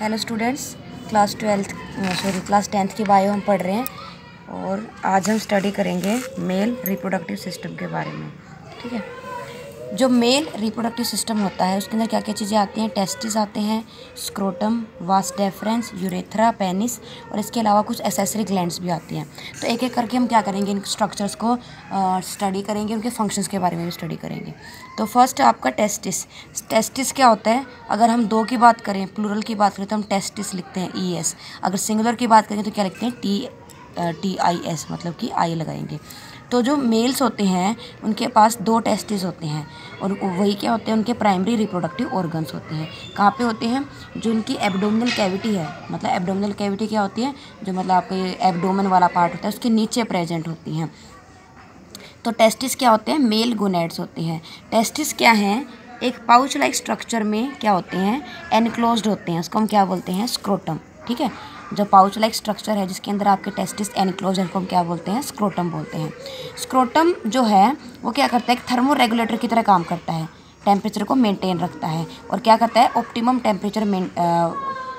Hello students, class 10th की bio हम पढ़ रहे हैं और आज हम स्टडी करेंगे मेल रिप्रोडक्टिव सिस्टम के बारे में। ठीक है, जो मेल रिप्रोडक्टिव सिस्टम होता है उसके अंदर क्या क्या चीज़ें आती हैं। टेस्टिस आते हैं, scrotum, vas deferens, urethra, penis और इसके अलावा कुछ एसेसरी ग्लैंड्स भी आती हैं। तो एक एक करके हम क्या करेंगे, इन स्ट्रक्चर्स को स्टडी करेंगे, उनके फंक्शंस के बारे में भी स्टडी करेंगे। तो फर्स्ट आपका टेस्टिस। टेस्टिस क्या होता है? अगर हम दो की बात करें, प्लूरल की बात करें तो हम टेस्टिस लिखते हैं ES। अगर सिंगुलर की बात करें तो क्या लिखते हैं TIS, मतलब कि आई लगाएंगे। तो जो मेल्स होते हैं उनके पास दो टेस्टिस होते हैं और वही क्या होते हैं, उनके प्राइमरी रिप्रोडक्टिव ऑर्गन्स होते हैं। कहाँ पे होते हैं? जो उनकी एब्डोमिनल कैविटी है, मतलब एब्डोमिनल कैविटी क्या होती है, जो मतलब आपका ये एब्डोमेन वाला पार्ट होता है उसके नीचे प्रेजेंट होती हैं। तो टेस्टिस क्या होते हैं? मेल गोनेड्स होते हैं। टेस्टिस क्या हैं? एक पाउच लाइक स्ट्रक्चर में क्या होते हैं, एनक्लोज्ड होते हैं, उसको हम क्या बोलते हैं? स्क्रोटम। ठीक है, जो पाउच लाइक स्ट्रक्चर है जिसके अंदर आपके टेस्टिस एनक्लोज है, उसको हम क्या बोलते हैं? स्क्रोटम बोलते हैं। स्क्रोटम जो है वो क्या करता है, एक थर्मो रेगुलेटर की तरह काम करता है, टेम्परेचर को मेंटेन रखता है और क्या करता है, ऑप्टिमम टेम्परेचर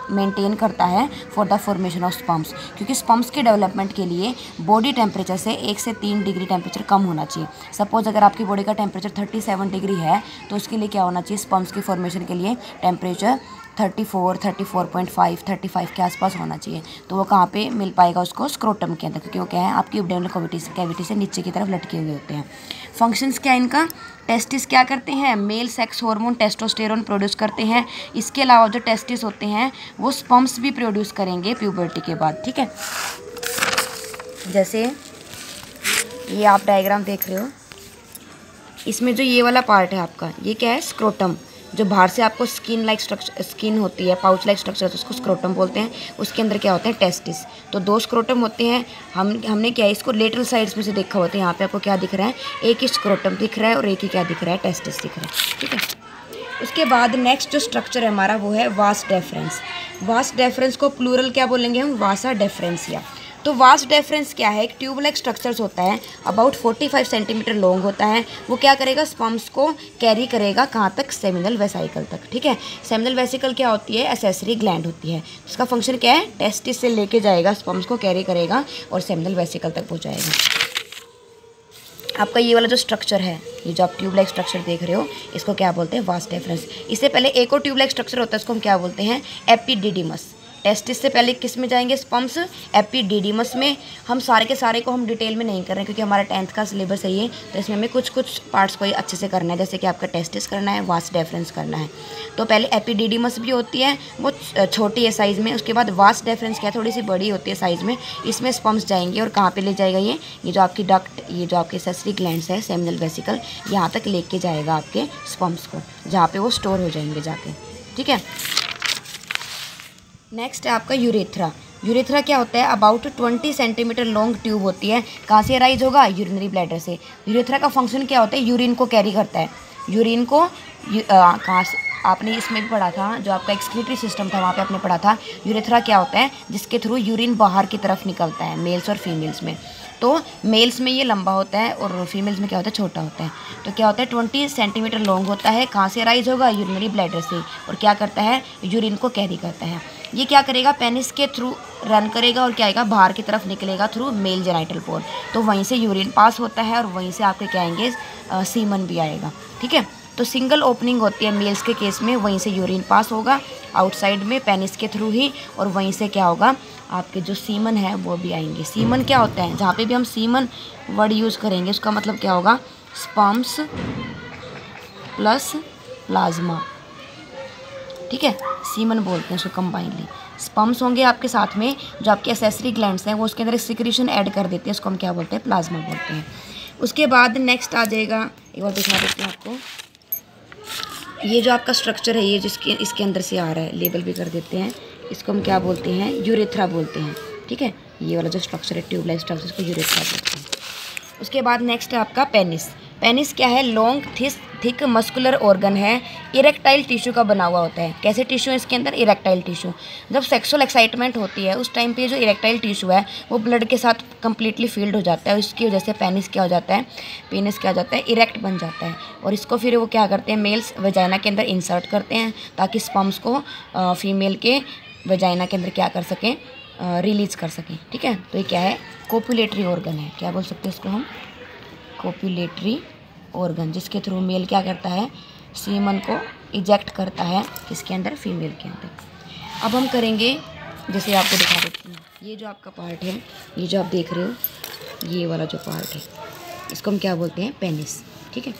मेंटेन करता है for the formation of sperms. क्योंकि स्पम्स के डेवलपमेंट के लिए बॉडी टेम्परेचर से 1 से 3 डिग्री टेम्परेचर कम होना चाहिए। सपोज अगर आपकी बॉडी का टेम्परेचर 37 डिग्री है तो उसके लिए क्या होना चाहिए, स्पम्स की फॉर्मेशन के लिए टेम्परेचर 34, 34.5, 35 के आसपास होना चाहिए। तो वो कहाँ पे मिल पाएगा उसको? स्क्रोटम के अंदर, क्योंकि वो क्या है, आपकी एब्डोमिनल कैविटी से नीचे की तरफ लटके हुए होते हैं। फंक्शंस क्या है इनका? टेस्टिस क्या करते हैं? Male sex hormone testosterone produce करते हैं। इसके अलावा जो टेस्टिस होते हैं वो स्पर्म्स भी प्रोड्यूस करेंगे प्यूबर्टी के बाद। ठीक है, जैसे ये आप डायग्राम देख रहे हो, इसमें जो ये वाला पार्ट है आपका, ये क्या है? स्क्रोटम। जो बाहर से आपको स्किन लाइक स्ट्रक्चर, स्किन होती है, पाउच लाइक स्ट्रक्चर, तो उसको स्क्रोटम बोलते हैं। उसके अंदर क्या होता है? टेस्टिस। तो दो स्क्रोटम होते हैं। हमने क्या है, इसको लेटरल साइड्स में से देखा होता है। यहाँ पे आपको क्या दिख रहा है? एक ही स्क्रोटम दिख रहा है और एक ही क्या दिख रहा है? टेस्टिस दिख रहा है। ठीक है, उसके बाद नेक्स्ट जो स्ट्रक्चर है हमारा वो है वास डेफरेंस। वास डेफरेंस को प्लूरल क्या बोलेंगे हम? वासा डेफरेंसिया। तो वास डेफरेंस क्या है? एक ट्यूब लाइक स्ट्रक्चर्स होता है, अबाउट 45 सेंटीमीटर लॉन्ग होता है। वो क्या करेगा? स्पर्म्स को कैरी करेगा कहाँ तक? सेमिनल वेसिकल तक। ठीक है, सेमिनल वेसिकल क्या होती है? एसेसरी ग्लैंड होती है। उसका फंक्शन क्या है? टेस्टिस से लेके जाएगा, स्पर्म्स को कैरी करेगा और सेमिनल वेसिकल तक पहुँचाएगा। आपका ये वाला जो स्ट्रक्चर है, ये जो आप ट्यूब लाइक स्ट्रक्चर देख रहे हो, इसको क्या बोलते हैं? Vas deferens. इससे पहले एक और ट्यूब लाइक स्ट्रक्चर होता है, इसको हम क्या बोलते हैं? एपिडिडिमस। टेस्टिस से पहले किस में जाएंगे? स्पर्म्स एपिडिडिमस में। हम सारे के सारे को हम डिटेल में नहीं कर रहे हैं क्योंकि हमारा 10th का सिलेबस है ये, तो इसमें हमें कुछ कुछ पार्ट्स को ही अच्छे से करना है। जैसे कि आपका टेस्टिस करना है, वास डेफरेंस करना है। तो पहले एपिडिडिमस भी होती है, वो छोटी है साइज़ में। उसके बाद वास डेफरेंस क्या है, थोड़ी सी बड़ी होती है साइज़ में। इसमें स्पर्म्स जाएंगे और कहाँ पर ले जाएगा ये जो आपकी डक्ट, ये जो आपके एसेसरी ग्लैंड्स है, सेमिनल वेसिकल, यहाँ तक लेके जाएगा आपके स्पर्म्स को, जहाँ पर वो स्टोर हो जाएंगे जाके। ठीक है, नेक्स्ट है आपका यूरेथ्रा। यूरेथ्रा क्या होता है? अबाउट 20 सेंटीमीटर लॉन्ग ट्यूब होती है। कहाँ से अराइज होगा? यूरिनरी ब्लैडर से। यूरेथ्रा का फंक्शन क्या होता है? यूरिन को कैरी करता है। यूरिन को कहाँ से, आपने इसमें भी पढ़ा था, जो आपका एक्सक्रीटरी सिस्टम था वहाँ पे आपने पढ़ा था। यूरेथ्रा क्या होता है? जिसके थ्रू यूरिन बाहर की तरफ निकलता है, मेल्स और फीमेल्स में। तो मेल्स में ये लंबा होता है और फीमेल्स में क्या होता है? छोटा होता है। तो क्या होता है? 20 सेंटीमीटर लॉन्ग होता है। कहाँ से अराइज होगा? यूरिनरी ब्लैडर से। और क्या करता है? यूरिन को कैरी करता है। ये क्या करेगा? पेनिस के थ्रू रन करेगा और क्या आएगा? बाहर की तरफ निकलेगा थ्रू मेल जेनाइटल पोर। तो वहीं से यूरिन पास होता है और वहीं से आपके क्या आएंगे? सीमन भी आएगा। ठीक है, तो सिंगल ओपनिंग होती है मेल्स के केस में, वहीं से यूरिन पास होगा आउटसाइड में पेनिस के थ्रू ही, और वहीं से क्या होगा? आपके जो सीमन है वो भी आएंगे। सीमन क्या होता है? जहाँ पे भी हम सीमन वर्ड यूज़ करेंगे उसका मतलब क्या होगा? Sperms plus plasma. ठीक है, सीमन बोलते हैं उसको कंबाइनली। स्पर्म्स होंगे आपके साथ में, जो आपके एसेसरी ग्लैंड्स हैं वो उसके अंदर सिक्रीशन ऐड कर देते हैं, उसको हम क्या बोलते हैं? प्लाज्मा बोलते हैं। उसके बाद नेक्स्ट आ जाएगा, एक बार दिखा देते हैं आपको, ये जो आपका स्ट्रक्चर है, ये जिसके इसके अंदर से आ रहा है, लेबल भी कर देते हैं, इसको हम क्या बोलते हैं? यूरेथ्रा बोलते हैं। ठीक है, ये वाला जो स्ट्रक्चर है ट्यूब लाइक स्ट्रक्चर, इसको यूरेथ्रा बोलते हैं। उसके बाद नेक्स्ट है आपका पेनिस। पेनिस क्या है? लॉन्ग थिक मस्कुलर ऑर्गन है, इरेक्टाइल टिश्यू का बना हुआ होता है। कैसे टिश्यू है इसके अंदर? Erectile tissue. जब सेक्सुअल एक्साइटमेंट होती है उस टाइम पे जो इरेक्टाइल टिश्यू है वो ब्लड के साथ कंप्लीटली फील्ड हो जाता है। इसकी वजह से पेनिस क्या हो जाता है? पेनिस क्या हो जाता है? इरेक्ट बन जाता है। और इसको फिर वो क्या करते हैं? मेल्स वजाइना के अंदर इंसर्ट करते हैं ताकि स्पर्म्स को फीमेल के वजाइना के अंदर क्या कर सकें, रिलीज कर सकें। ठीक है, तो ये क्या है, कोपुलेटरी ऑर्गन है। क्या बोल सकते हैं इसको हम, कोपुलेटरी ऑर्गन, जिसके थ्रू मेल क्या करता है, सीमन को इजेक्ट करता है किसके अंदर, फीमेल के अंदर। अब हम करेंगे, जैसे आपको दिखा देती हूँ, ये जो आपका पार्ट है, ये जो आप देख रहे हो, ये वाला जो पार्ट है, इसको हम क्या बोलते हैं, पेनिस। ठीक है,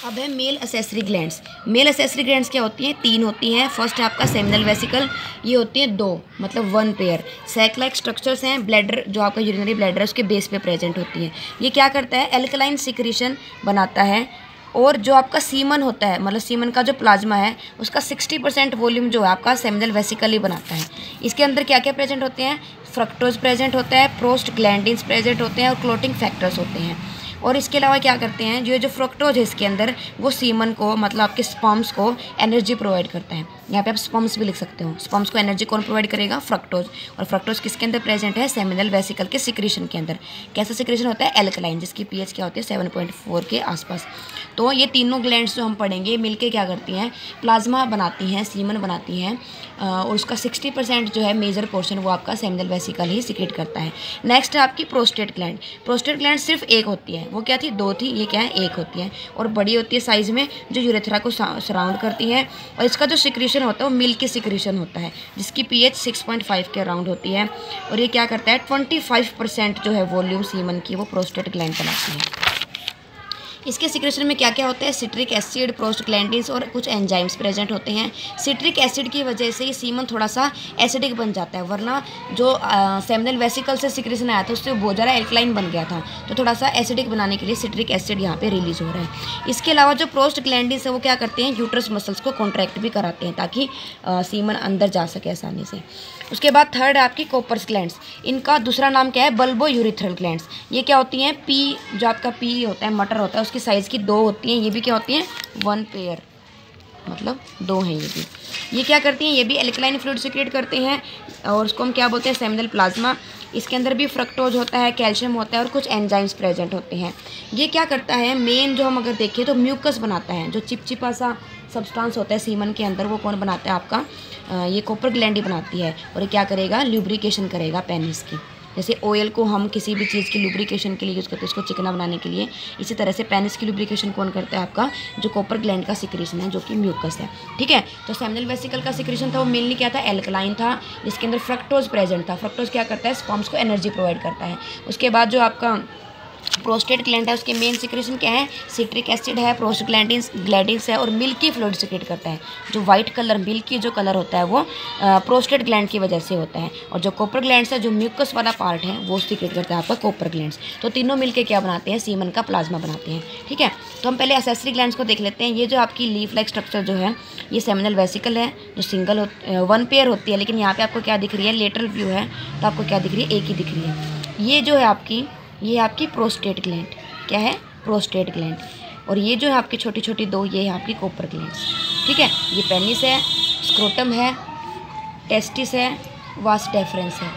अब है male accessory glands. Male accessory glands क्या होती हैं, 3 होती हैं। फर्स्ट है आपका सेमिनल वेसिकल, ये होती हैं 2, मतलब 1 पेयर। सैक लाइक स्ट्रक्चर्स हैं, ब्लैडर जो आपका यूरिनरी ब्लैडर है उसके बेस पे प्रेजेंट होती है। ये क्या करता है, एल्कलाइन सिक्रीशन बनाता है, और जो आपका सीमन होता है, मतलब सीमन का जो प्लाज्मा है उसका 60% वॉल्यूम जो है आपका सेमिनल वेसिकल ही बनाता है। इसके अंदर क्या क्या प्रेजेंट होते हैं, फ्रक्टोज प्रेजेंट होता है, प्रोस्टग्लैंडिन्स प्रेजेंट होते हैं और क्लोटिंग फैक्टर्स होते हैं। और इसके अलावा क्या करते हैं, जो फ्रक्टोज है इसके अंदर, वो सीमन को, मतलब आपके स्पर्म्स को एनर्जी प्रोवाइड करता है। यहाँ पे आप स्पर्म्स भी लिख सकते हो। स्पर्म्स को एनर्जी कौन प्रोवाइड करेगा, फ्रक्टोज। और फ्रक्टोज किसके अंदर प्रेजेंट है, सेमिनल वेसिकल के सिक्रीशन के अंदर। कैसा सिक्रीशन होता है, एल्कलाइन, जिसकी पीएच क्या होती है 7.4 के आसपास। तो ये तीनों ग्लैंड्स जो हम पढ़ेंगे मिलके क्या करती हैं, प्लाज्मा बनाती हैं, सीमन बनाती हैं, और उसका 60% जो है मेजर पोर्शन वो आपका सेमिनल वेसिकल ही सिक्रेट करता है। नेक्स्ट है आपकी प्रोस्टेट ग्लैंड। प्रोस्टेट ग्लैंड सिर्फ एक होती है, वो क्या थी, 2 थी, ये क्या है, 1 होती है, और बड़ी होती है साइज़ में, जो यूरेथ्रा को सराउंड करती है। और इसका जो सिक्रीशन होता है वो मिल्क की सिक्रीशन होता है, जिसकी पीएच 6.5 के अराउंड होती है। और ये क्या करता है, 25% जो है वॉल्यूम सीमन की वो प्रोस्टेट ग्लैंड बनाती है। इसके सिक्रेशन में क्या क्या होता है, सिट्रिक एसिड, प्रोस्टग्लैंडिन्स और कुछ एंजाइम्स प्रेजेंट होते हैं। सिट्रिक एसिड की वजह से ये सीमन थोड़ा सा एसिडिक बन जाता है, वरना जो सेमिनल वेसिकल से सिक्रेशन आया था उससे बहुत ज़्यादा एल्कलाइन बन गया था, तो थोड़ा सा एसिडिक बनाने के लिए सिट्रिक एसिड यहाँ पे रिलीज हो रहा है। इसके अलावा जो प्रोस्टग्लैंडिन्स है वो क्या करते हैं, यूट्रस मसल्स को कॉन्ट्रैक्ट भी कराते हैं ताकि सीमन अंदर जा सके आसानी से। उसके बाद थर्ड है आपकी कोपर्स ग्लैंड्स। इनका दूसरा नाम क्या है, बल्बो यूरिथ्रल ग्लैंड्स। ये क्या होती हैं, पी, जो आपका पी होता है, मटर होता है, उसकी साइज़ की 2 होती हैं। ये भी क्या होती हैं, 1 पेयर, मतलब 2 हैं ये भी। ये क्या करती हैं, ये भी एल्कलाइन फ्लूइड सिक्रेट करते हैं, और उसको हम क्या बोलते हैं, सेमिनल प्लाज्मा। इसके अंदर भी फ्रक्टोज होता है, कैल्शियम होता है और कुछ एंजाइम्स प्रेजेंट होते हैं। ये क्या करता है, मेन जो हम अगर देखें तो म्यूकस बनाता है, जो चिपचिपा सा सब्सटेंस होता है सीमन के अंदर, वो कौन बनाता है आपका, ये कोपर ग्लैंड ही बनाती है। और ये क्या करेगा, ल्यूब्रिकेशन करेगा पेनिस की। जैसे ऑयल को हम किसी भी चीज़ की लुब्रिकेशन के लिए यूज़ करते हैं, उसको चिकना बनाने के लिए, इसी तरह से पेनिस की लुब्रिकेशन कौन करता है, आपका जो कोपर ग्लैंड का सिक्रीशन है, जो कि म्यूकस है। ठीक है, तो सेमिनल वेसिकल का सिक्रीशन था वो मेनली क्या था, एल्कलाइन था, जिसके अंदर फ्रक्टोज प्रेजेंट था। फ्रक्टोज क्या करता है, स्पर्म्स को एनर्जी प्रोवाइड करता है। उसके बाद जो आपका प्रोस्टेट ग्लैंड है उसके मेन सिक्रेशन क्या है, सिट्रिक एसिड है, प्रोस्टग्लैंडिन्स है और मिल्की फ्लूइड सिक्रेट करता है। जो वाइट कलर, मिल्की जो कलर होता है वो प्रोस्टेट ग्लैंड की वजह से होता है। और जो कोपर ग्लैंड्स है, जो म्यूकस वाला पार्ट है, वो सिक्रेट करता है आपका कोपर ग्लैंड्स। तो तीनों मिलके क्या बनाते हैं, सीमन का प्लाज्मा बनाते हैं। ठीक है, तो हम पहले एसेसरी ग्लैंड्स को देख लेते हैं। ये जो आपकी लीफ लाइक स्ट्रक्चर जो है, ये सेमिनल वेसिकल है, जो सिंगल 1 पेयर होती है, लेकिन यहाँ पे आपको क्या दिख रही है, लेटरल व्यू है तो आपको क्या दिख रही है, एक ही दिख रही है। ये जो है आपकी, ये आपकी प्रोस्टेट ग्लैंड, क्या है, प्रोस्टेट ग्लैंड। और ये जो है आपकी छोटी छोटी 2, ये है आपकी कोपर ग्लैंड्स। ठीक है, ये पेनिस है, स्क्रोटम है, टेस्टिस है, वास डेफरेंस है।